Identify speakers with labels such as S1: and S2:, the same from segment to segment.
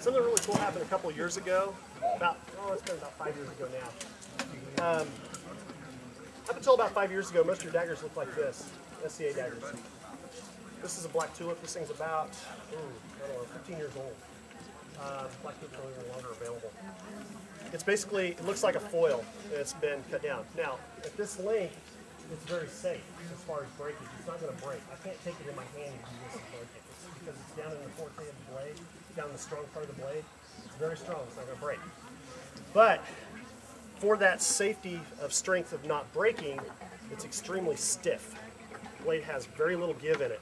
S1: Something really cool happened a couple years ago. It's been about 5 years ago now. Up until about 5 years ago, most of your daggers looked like this, SCA daggers. This is a black tulip. This thing's about, I don't know, 15 years old. Black tulip's no longer available. It's basically, it looks like a foil that's been cut down. Now, at this length, it's very safe as far as breakage. It's not going to break. I can't take it in my hand and do this and break it. It's because it's down in the forte of the blade, down in the strong part of the blade. It's very strong. It's not going to break. But for that safety of strength of not breaking, it's extremely stiff. The blade has very little give in it.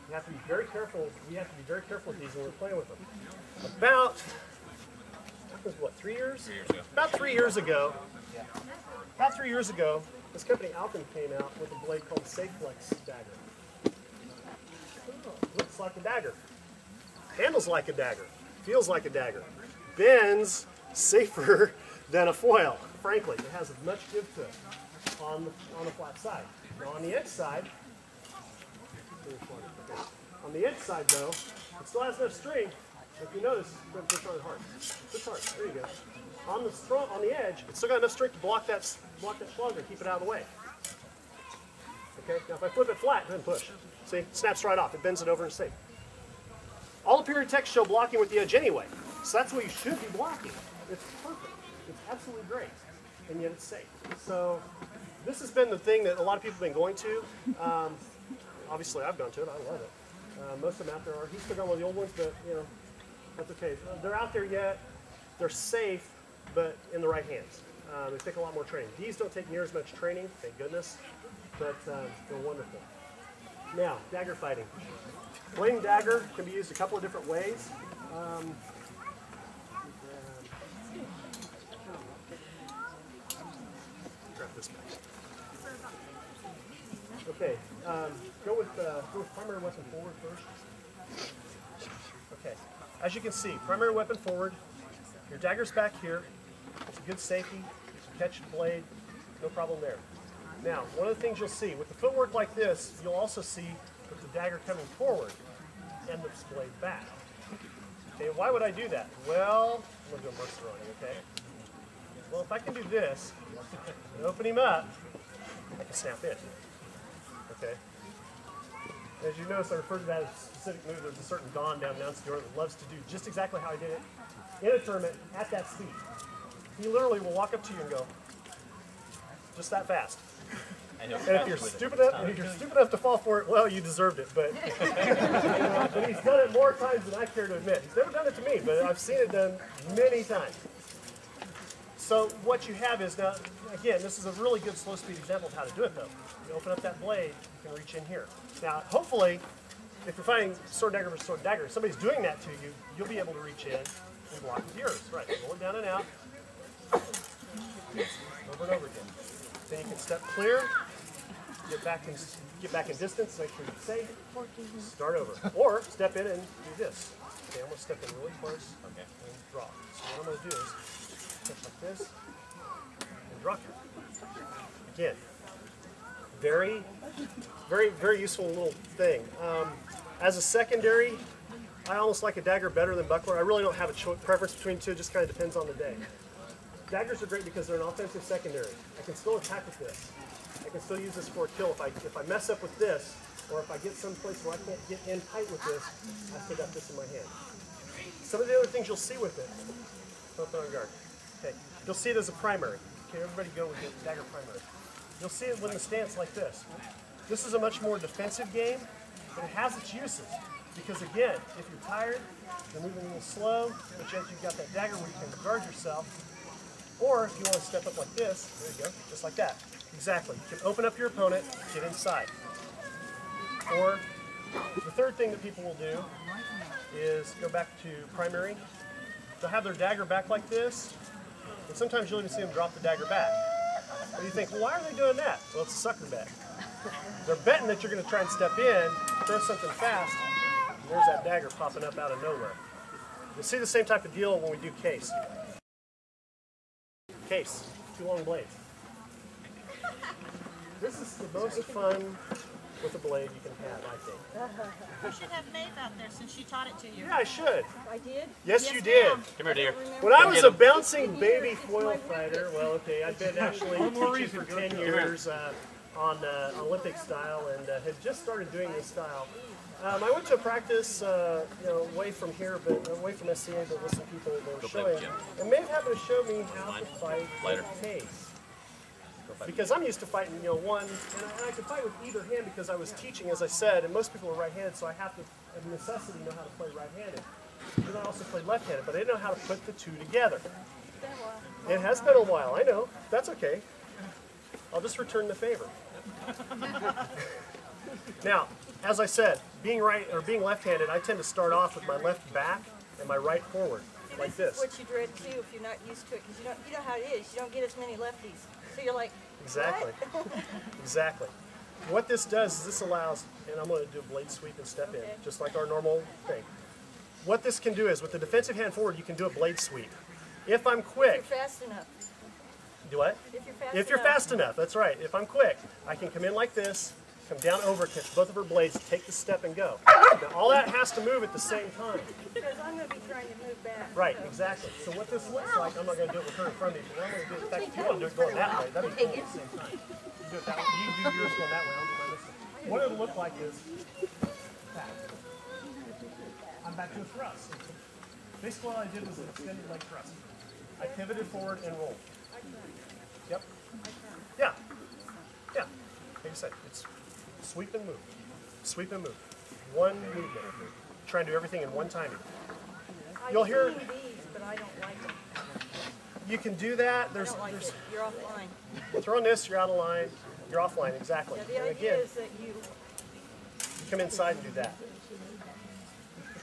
S1: You have to be very careful. We have to be very careful with these when we're playing with them. About 3 years? 3 years ago. About 3 years ago. About 3 years ago, this company Alpen came out with a blade called SafeFlex dagger. Looks like a dagger. Handles like a dagger. Feels like a dagger. Bends safer than a foil. Frankly, it has as much give to it on the flat side. Now on the edge side, though, it still has enough string. If you notice, it's going to push on hard. Push hard. There you go. On the edge, it's still got enough string to block that slugger and keep it out of the way. Okay. Now if I flip it flat, it doesn't push. See, it snaps right off. It bends it over and safe. All the period texts show blocking with the edge anyway, so that's what you should be blocking. It's perfect. It's absolutely great, and yet it's safe. So this has been the thing that a lot of people have been going to. Obviously, I've gone to it. I love it. Most of them out there are. He's still got one of the old ones, but you know, that's okay. They're out there yet. They're safe, but in the right hands. They take a lot more training. These don't take near as much training, thank goodness, but they're wonderful. Now, dagger fighting. Blading dagger can be used a couple of different ways. Grab this back. Okay, go with primary weapon forward first. Okay, as you can see, primary weapon forward. Your dagger's back here. It's a good safety. Catch the blade, no problem there. Now, one of the things you'll see with the footwork like this, you'll also see with the dagger coming forward and the blade back. Okay, why would I do that? Well, I'm going to do a mercer on you, okay? Well, if I can do this and open him up, I can snap in. Okay? As you notice, I referred to that as a specific move. There's a certain Don down in Mount that loves to do just exactly how I did it in a tournament at that speed. He literally will walk up to you and go, just that fast. And if you're stupid enough to fall for it, well, you deserved it. But, but he's done it more times than I care to admit. He's never done it to me, but I've seen it done many times. So what you have is now, again, this is a really good slow speed example of how to do it, though. You open up that blade, you can reach in here. Now, hopefully, if you're fighting sword dagger versus sword dagger, if somebody's doing that to you, you'll be able to reach in and block with yours. Right, roll it down and out. Over and over again. Then you can step clear, get back in distance, make sure you're safe, start over. Or step in and do this. Okay, I'm going to step in really close and draw. So what I'm going to do is catch like this and drop it. Again, very, very, very useful little thing. As a secondary, I almost like a dagger better than buckler. I really don't have a preference between the two, it just kind of depends on the day. Daggers are great because they're an offensive secondary. I can still attack with this. I can still use this for a kill. If I mess up with this, or if I get someplace where I can't get in tight with this, I still got this in my hand. Some of the other things you'll see with it, don't throw on guard. Okay, you'll see it as a primary. Okay, everybody go with the dagger primary. You'll see it with the stance like this. This is a much more defensive game, but it has its uses. Because again, if you're tired, you're moving a little slow, but yet you've got that dagger where you can guard yourself. Or if you want to step up like this, there you go, just like that. Exactly. You can open up your opponent, get inside. Or the third thing that people will do is go back to primary. They'll have their dagger back like this, and sometimes you'll even see them drop the dagger back. And you think, well, why are they doing that? Well, it's a sucker bet. They're betting that you're going to try and step in, throw something fast, and there's that dagger popping up out of nowhere. You'll see the same type of deal when we do case. Case, 2 long blades. This is the most fun with a blade you can have, I think.
S2: You should have Maeve out there since she taught it to you.
S1: Yeah, I should.
S3: I did?
S1: Yes, you did.
S4: Come here, dear.
S1: When I was a bouncing baby foil fighter, well, okay, I've been actually teaching for 10 years on Olympic style and had just started doing this style. I went to a practice, away from here, but away from SCA, but with some people that were showing. And Maeve happened to show me how to fight with case. Because I'm used to fighting, one, and I could fight with either hand because I was teaching, as I said, and most people are right-handed, so I have to, of necessity, know how to play right-handed. And I also played left-handed, but I didn't know how to put the two together. It has been a while, I know. That's okay. I'll just return the favor. Now, as I said, being left-handed, I tend to start off with my left back and my right forward, like this.
S3: This is what you dread too if you're not used to it, because you know how it is. You don't get as many lefties, so you're like,
S1: exactly, exactly. What this does is this allows, and I'm going to do a blade sweep and step in, just like our normal thing. What this can do is, with the defensive hand forward, you can do a blade sweep. If I'm quick,
S3: if you're fast enough.
S1: Do what? If you're fast enough, that's right. If I'm quick, I can come in like this, come down over, catch both of her blades, take the step and go. Now, all that has to move at the same time.
S3: Because I'm going to be trying to move back.
S1: Right, exactly. So what this looks like, I'm not going to do it with her in front of me, but I'm going to do it, in fact, if you want to do it going that way, that'd be cool at the same time. You do it that way. You do yours going that way, I'll do mine this way. What it'll look like is that. I'm back to a thrust. Basically all I did was an extended leg thrust. I pivoted forward and rolled. Yep. Yeah. Yeah. Like I said, it's sweep and move. Sweep and move. One movement. Try and do everything in one timing. You'll hear.
S3: These, but I don't like them.
S1: You can do that.
S3: I don't like it. You're offline.
S1: Throwing this, you're out of line. You're offline, exactly.
S3: Yeah, the idea is that you
S1: come inside and do that.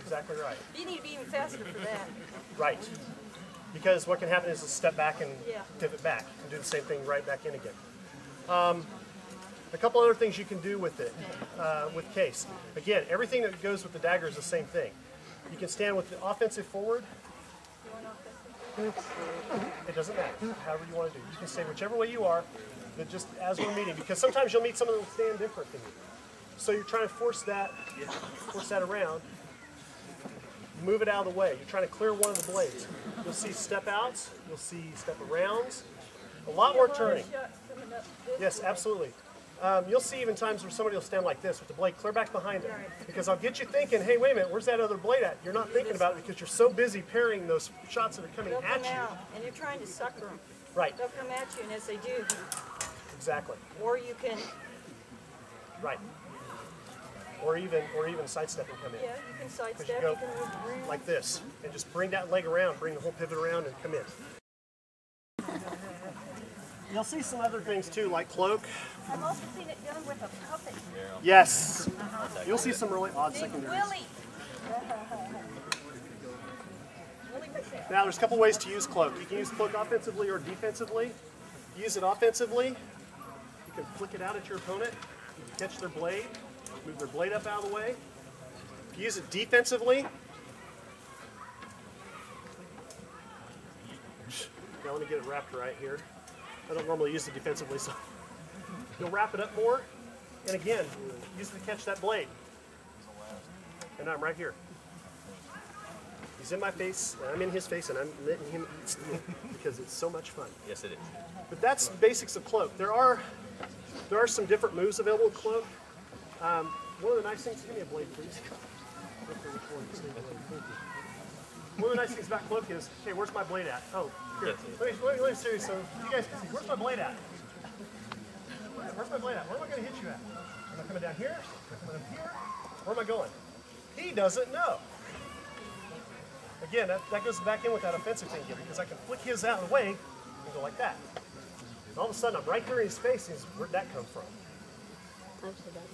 S1: Exactly right.
S3: You need to be even faster for that.
S1: Right. Because what can happen is step back and
S3: Yeah.
S1: pivot back and do the same thing right back in again. A couple other things you can do with it, with case. Again, everything that goes with the dagger is the same thing. You can stand with the offensive forward. It doesn't matter, however you want to do. You can stay whichever way you are, but just as we're meeting, because sometimes you'll meet someone that will stand different than you. So you're trying to force that around. Move it out of the way. You're trying to clear one of the blades. You'll see step outs. You'll see step arounds. A lot more turning. Yes, absolutely. You'll see even times where somebody will stand like this with the blade clear back behind them. Because I'll get you thinking, hey, wait a minute, where's that other blade at? You're not thinking about it because you're so busy parrying those shots that are coming at you.
S3: Out, and you're trying to sucker them.
S1: Right.
S3: They'll come at you, and as they do,
S1: Exactly.
S3: or you can.
S1: Right. Or even sidestep and come in.
S3: Yeah, you can sidestep.
S1: You
S3: You
S1: go
S3: can move around.
S1: like this and just bring that leg around, bring the whole pivot around and come in. You'll see some other things too, like cloak.
S3: I've also seen it done with a puppet.
S1: Yes. You'll see some really odd
S3: Big
S1: secondaries.
S3: Willie.
S1: Now there's a couple ways to use cloak. You can use cloak offensively or defensively. Use it offensively. You can flick it out at your opponent. You can catch their blade, move their blade up out of the way. If you use it defensively, now let me get it wrapped right here. I don't normally use it defensively, so you'll wrap it up more. And again, use it to catch that blade. And I'm right here. He's in my face, and I'm in his face, and I'm letting him eat steel because it's so much fun.
S4: Yes, it is.
S1: But that's basics of cloak. There are some different moves available with cloak. One of the nice things, give me a blade, please. One of the nice things about cloak is, okay, where's my blade at? Oh, here. Let me see so you guys can see. Where's my blade at? Where's my blade at? Where am I going to hit you at? Am I coming down here? Am I coming up here? Where am I going? He doesn't know. Again, that goes back in with that offensive thing again, because I can flick his out of the way and go like that. And all of a sudden, I'm right there in his face, and where'd that come from?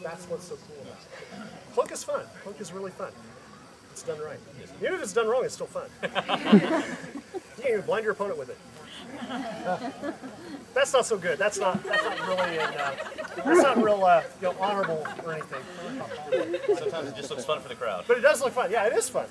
S1: That's what's so cool about it. Cloak is fun. Cloak is really fun. It's done right. Even if it's done wrong, it's still fun. You can't even blind your opponent with it. That's not so good. That's not really that's not real honorable or anything.
S4: Sometimes it just looks fun for the crowd.
S1: But it does look fun. Yeah, it is fun.